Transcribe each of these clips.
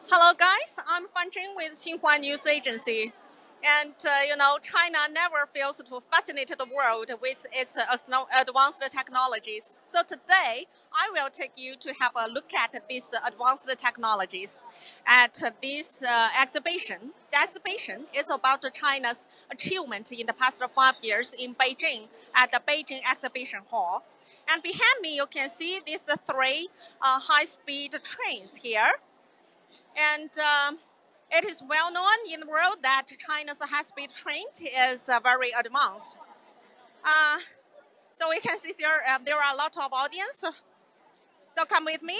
Hello, guys. I'm Fan Jing with Xinhua News Agency. And, China never fails to fascinate the world with its advanced technologies. So today, I will take you to have a look at these advanced technologies at this exhibition. The exhibition is about China's achievement in the past 5 years in Beijing at the Beijing Exhibition Hall. And behind me, you can see these three high-speed trains here. And it is well known in the world that China's high-speed train is very advanced. Uh, so we can see there are a lot of audience. So come with me.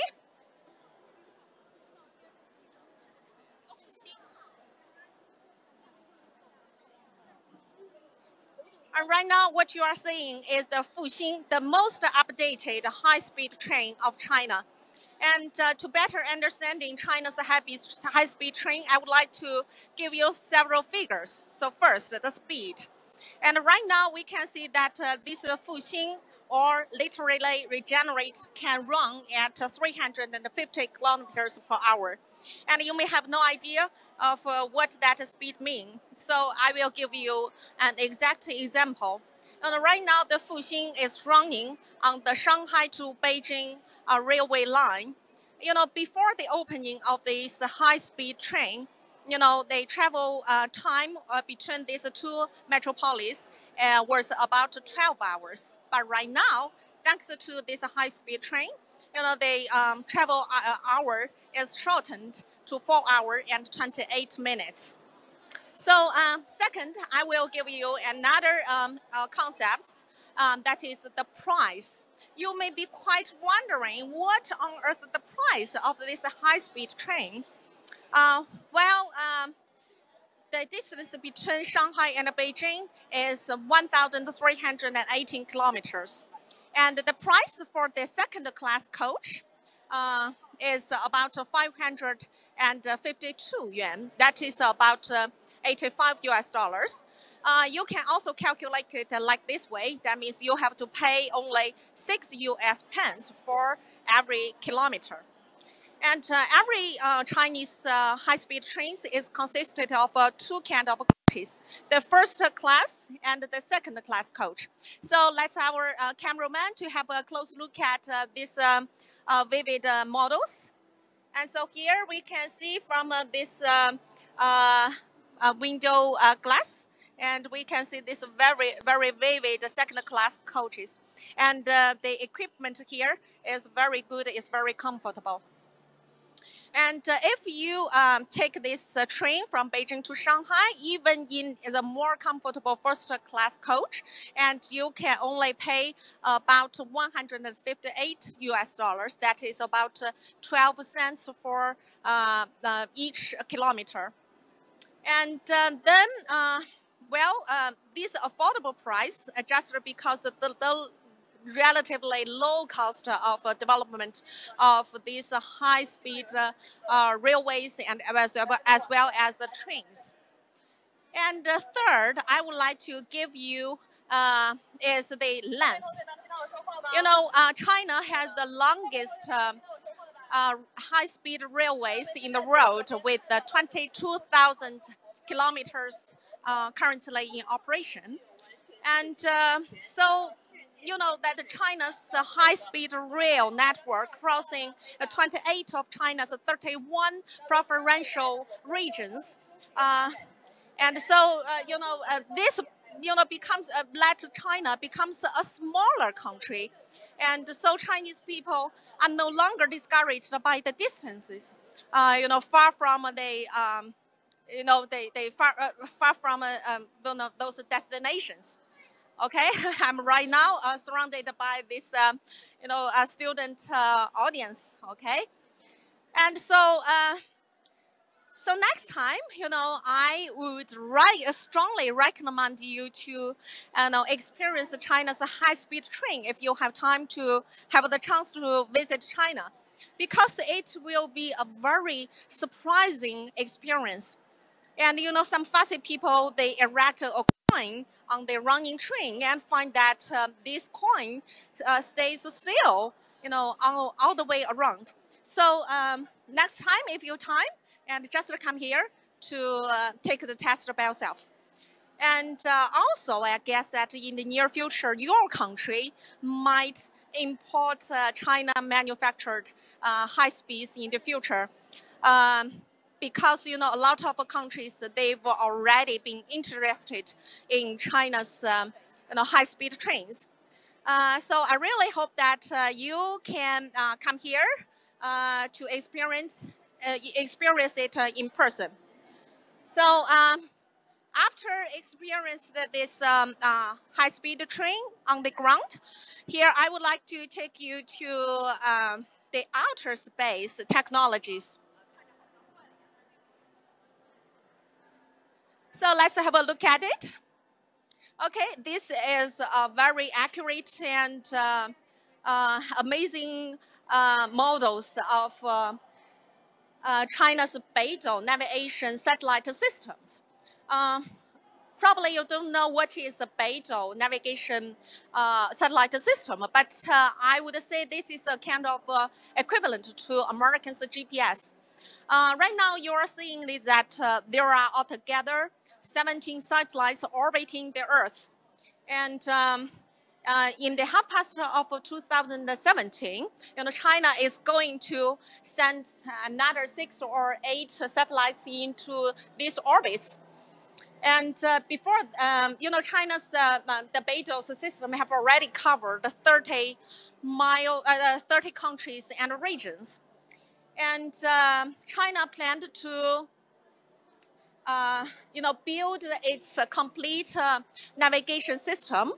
And right now, what you are seeing is the Fuxing, the most updated high-speed train of China. And to better understanding China's high-speed train, I would like to give you several figures. So first, the speed. And right now, we can see that this Fuxing, or literally regenerate, can run at 350 kilometers per hour. And you may have no idea of what that speed means. So I will give you an exact example. And right now, the Fuxing is running on the Shanghai to Beijing railway line. Before the opening of this high-speed train, they travel time between these two metropolis was about 12 hours. But right now, thanks to this high-speed train, the travel hour is shortened to 4 hours and 28 minutes. So second, I will give you another concept, that is the price. You may be quite wondering what on earth the price of this high-speed train. The distance between Shanghai and Beijing is 1,318 kilometers. And the price for the second class coach is about 552 yuan. That is about 85 US dollars. You can also calculate it like this way. That means you have to pay only 6 US pence for every kilometer. And every Chinese high-speed trains is consisted of two kinds of coaches, the first class and the second class coach. So let's our cameraman to have a close look at these vivid models. And so here we can see from this window glass, and we can see this very, very vivid second class coaches. And the equipment here is very good, it's very comfortable. And if you take this train from Beijing to Shanghai, even in the more comfortable first class coach, and you can only pay about 158 US dollars. That is about 12 cents for each kilometer. And then, this affordable price, just because the relatively low cost of development of these high-speed railways and as well as the trains. And third, I would like to give you is the length. China has the longest high-speed railways in the world with 22,000 kilometers currently in operation. And so that China's high-speed rail network crossing 28 of China's 31 preferential regions. And so, this, becomes, let China becomes a smaller country. And so Chinese people are no longer discouraged by the distances, far from far from those destinations. Okay, I'm right now surrounded by this, student audience. Okay, and so, so next time, I would strongly recommend you to, experience China's high-speed train if you have time to have the chance to visit China, because it will be a very surprising experience. And some fussy people, they erect a coin on the running train and find that this coin stays still, all the way around. So next time, if you have time, and just come here to take the test by yourself. And also, I guess that in the near future, your country might import China manufactured high speeds in the future. Um, because a lot of countries they've already been interested in China's high speed trains. So I really hope that you can come here to experience it in person. So after experiencing this high-speed train on the ground, here I would like to take you to the outer space technologies. So let's have a look at it. Okay, this is a very accurate and amazing models of China's Beidou navigation satellite systems. Probably you don't know what is a Beidou navigation satellite system, but I would say this is a kind of equivalent to American's GPS. Right now, you are seeing that there are altogether 17 satellites orbiting the Earth. And in the half past of 2017, China is going to send another 6 or 8 satellites into these orbits. And before, China's the Beidou system have already covered 30 countries and regions. And China planned to build its complete navigation system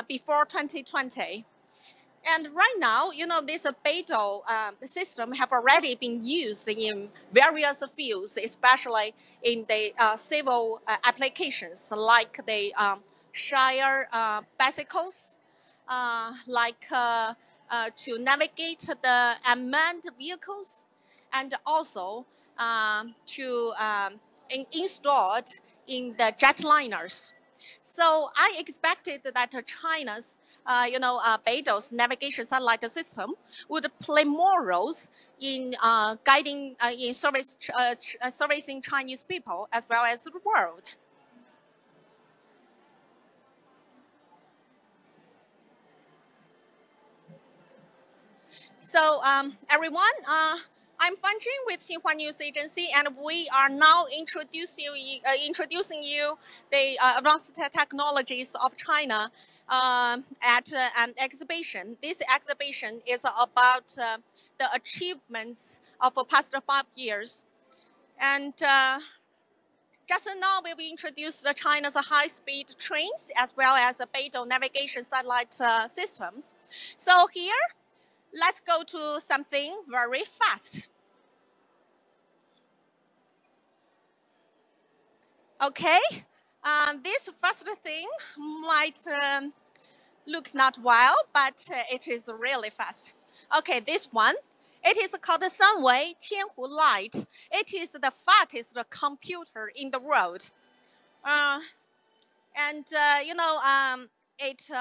before 2020. And right now, this Beidou system have already been used in various fields, especially in the civil applications, like the Shire bicycles, like to navigate the unmanned vehicles, and also to installed in the jetliners. So I expected that China's, Beidou's navigation satellite system would play more roles in guiding, in servicing Chinese people as well as the world. So everyone, I'm Fan Jing with Xinhua News Agency, and we are now introducing you the advanced technologies of China at an exhibition. This exhibition is about the achievements of the past 5 years. And just now, we will introduce China's high-speed trains as well as the Beidou navigation satellite systems. So here, let's go to something very fast. Okay, this first thing might look not well, but it is really fast. Okay, this one, it is called the Sunway Tianhu Light. It is the fastest computer in the world. It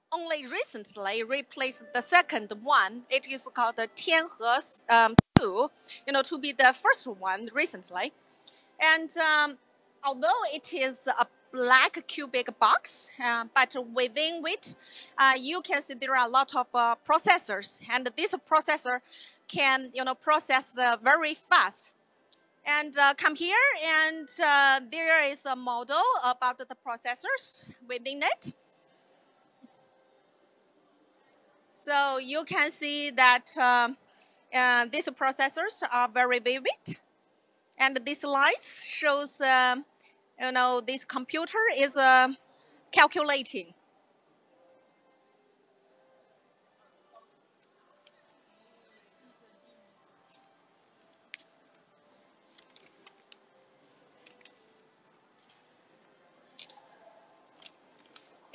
only recently replaced the second one. It is called the Tianhe 2, to be the first one recently. And although it is a black cubic box, but within it, you can see there are a lot of processors, and this processor can, process very fast. And come here, and there is a model about the processors within it. So you can see that these processors are very vivid. And this slide shows, this computer is calculating.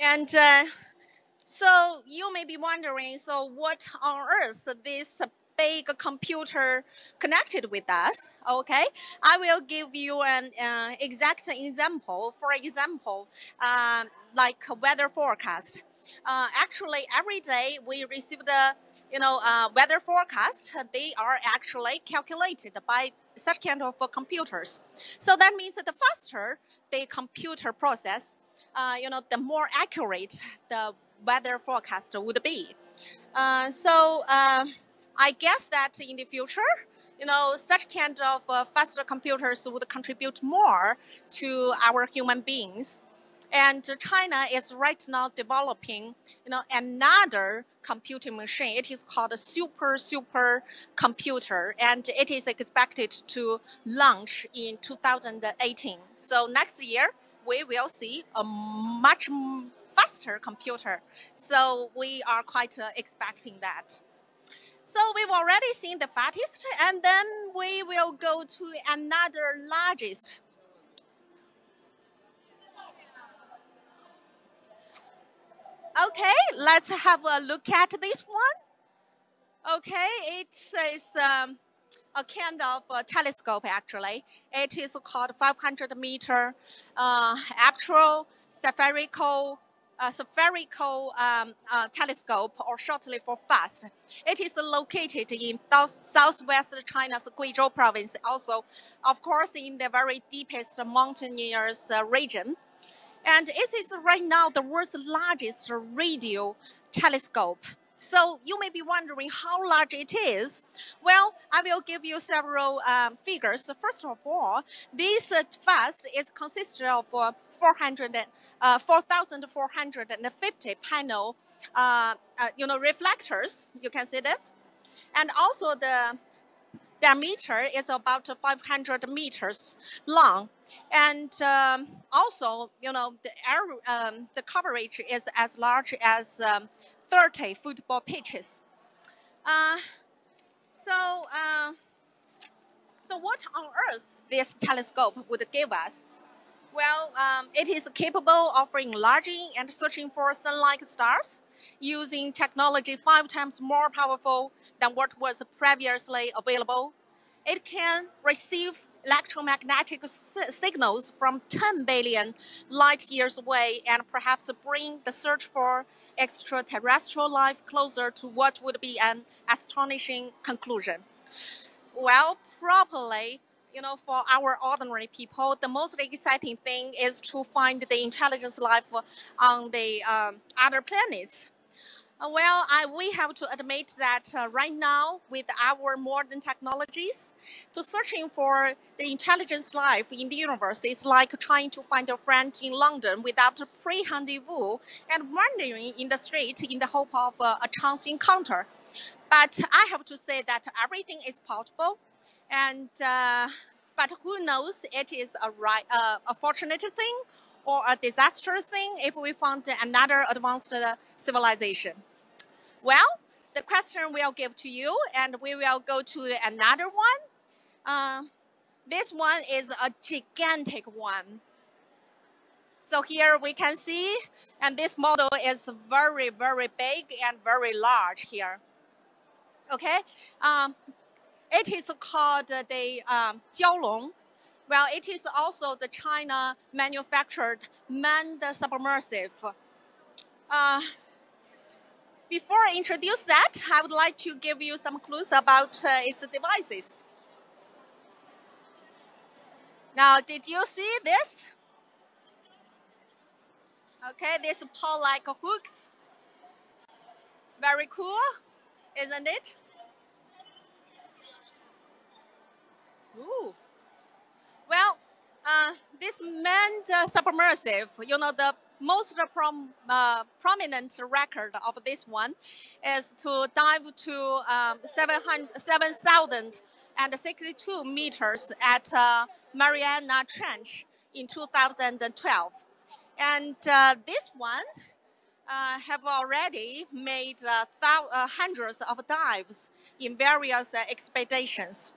And so you may be wondering, so what on earth this big computer connected with us? Okay, I will give you an exact example. For example, like weather forecast. Actually, every day we receive the weather forecast, they are actually calculated by such kind of computers. So that means that the faster the computer process, the more accurate the weather forecast would be. I guess that in the future, such kind of faster computers would contribute more to our human beings. And China is right now developing, another computing machine. It is called a super computer, and it is expected to launch in 2018. So next year we will see a much faster computer. So we are quite expecting that. So we've already seen the fattest, and then we will go to another largest. Okay, let's have a look at this one. Okay, it is a kind of telescope actually. It is called 500-meter actual spherical telescope, or shortly for FAST. It is located in southwest China's Guizhou province, also, of course, in the very deepest mountainous region. And it is right now the world's largest radio telescope. So you may be wondering how large it is. Well, I will give you several figures. First of all, this FAST is consisted of 4,450 panel, reflectors. You can see that, and also the diameter is about 500 meters long, and also, the coverage is as large as 30 football pitches. So what on earth this telescope would give us? Well, it is capable of enlarging and searching for sun-like stars using technology 5 times more powerful than what was previously available. It can receive electromagnetic signals from 10 billion light years away and perhaps bring the search for extraterrestrial life closer to what would be an astonishing conclusion. Well, probably, for our ordinary people, the most exciting thing is to find the intelligence life on the other planets. We have to admit that right now, with our modern technologies, to searching for the intelligence life in the universe is like trying to find a friend in London without a pre-rendezvous and wandering in the street in the hope of a chance encounter. But I have to say that everything is possible, and but who knows? It is a fortunate thing or a disastrous thing if we found another advanced civilization. Well, the question we'll give to you, and we will go to another one. This one is a gigantic one. So here we can see, and this model is very, very big and very large here. Okay, it is called the Jiaolong. Well, it is also the China manufactured manned submersible. Before I introduce that, I would like to give you some clues about its devices. Now, did you see this? Okay, these paw-like hooks. Very cool, isn't it? Ooh. Well, this manned submersible, the most prominent record of this one is to dive to 7,062 meters at Mariana Trench in 2012. And this one have already made hundreds of dives in various expeditions.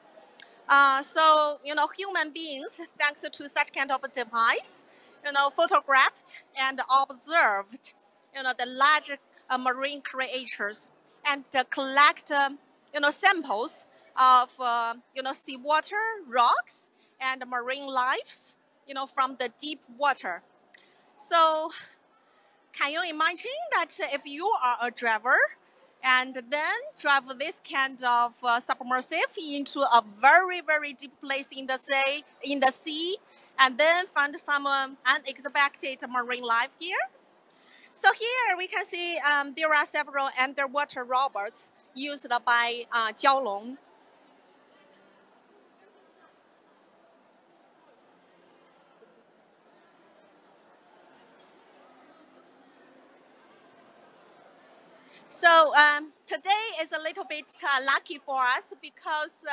So, human beings, thanks to such kind of a device, photographed and observed, the large marine creatures and collect, samples of, seawater, rocks, and marine lives, from the deep water. So, can you imagine that if you are a driver and then drive this kind of submersible into a very, very deep place in the sea, and then find some unexpected marine life here. So here we can see there are several underwater robots used by Jiaolong. So today is a little bit lucky for us because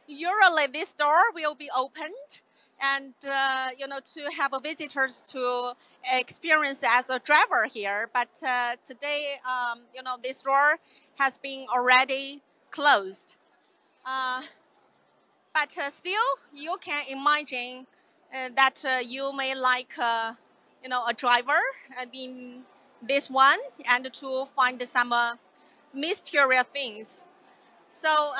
usually this door will be opened and to have visitors to experience as a driver here. But today, this door has been already closed. But still, you can imagine that you may like, a driver in this one and to find some mysterious things. So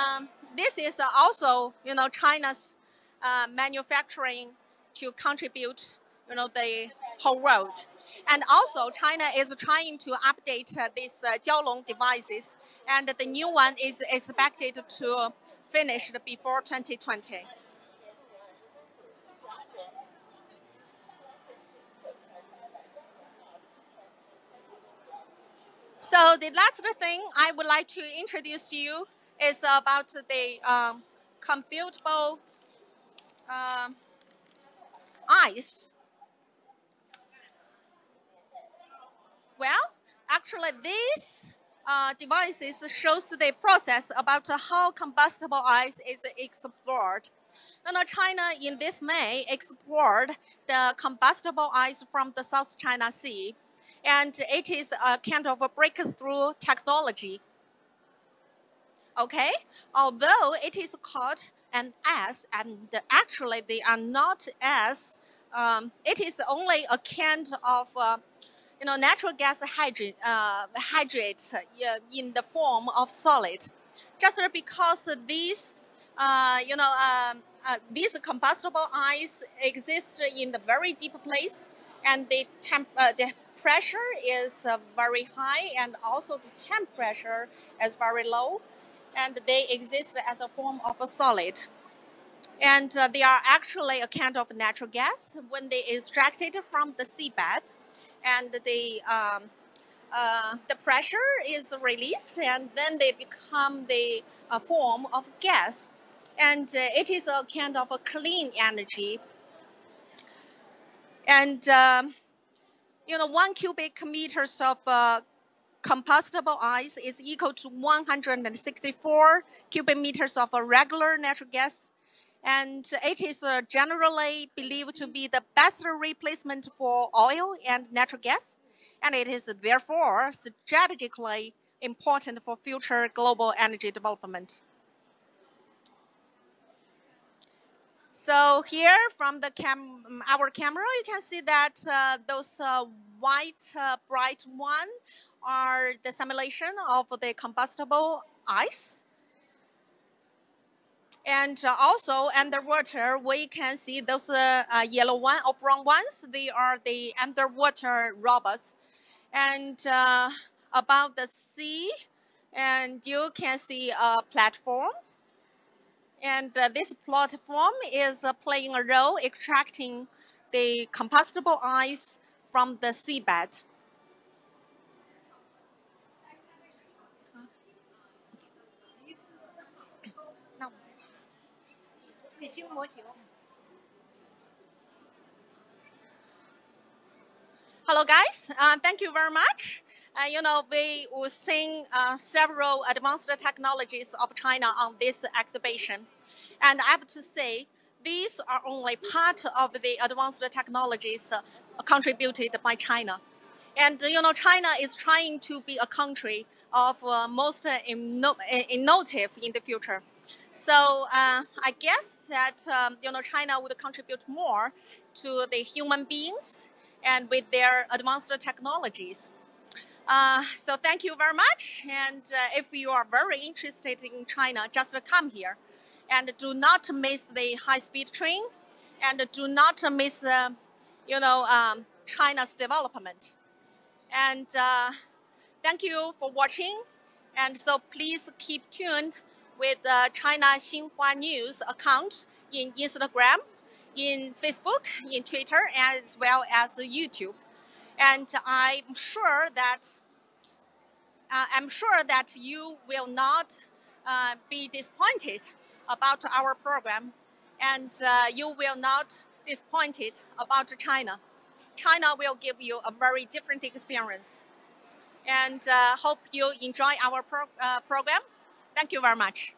this is also, China's manufacturing to contribute, the whole world. And also, China is trying to update these Jiaolong devices, and the new one is expected to finish before 2020. So the last thing I would like to introduce you is about the computable eyes. Well, actually, this devices shows the process about how combustible ice is explored. China in this May explored the combustible ice from the South China Sea, and it is a kind of a breakthrough technology. Okay, although it is called an S, and actually they are not S. It is only a kind of natural gas hydrate in the form of solid. Just because these combustible ice exist in the very deep place, and the pressure is very high, and also the temperature is very low, and they exist as a form of a solid. And they are actually a kind of natural gas when they extracted from the seabed, and the pressure is released, and then they become the form of gas, and it is a kind of a clean energy. And 1 cubic meters of combustible ice is equal to 164 cubic meters of a regular natural gas. And it is generally believed to be the best replacement for oil and natural gas. And it is therefore strategically important for future global energy development. So here from our camera, you can see that those white bright one are the simulation of the combustible ice. And also underwater, we can see those yellow one or brown ones. They are the underwater robots. And above the sea, and you can see a platform. And this platform is playing a role extracting the combustible ice from the seabed. Hello, guys. Thank you very much. We will sing several advanced technologies of China on this exhibition. And I have to say, these are only part of the advanced technologies contributed by China. And, China is trying to be a country of most innovative in the future. So I guess that, China would contribute more to the human beings and with their advanced technologies. So thank you very much. And if you are very interested in China, just come here. And do not miss the high-speed train. And do not miss, China's development. And thank you for watching. And so please keep tuned with the China Xinhua News account in Instagram, in Facebook, in Twitter, as well as YouTube. And I'm sure that you will not be disappointed about our program, and you will not disappointed about China. China will give you a very different experience. And hope you enjoy our program. Thank you very much.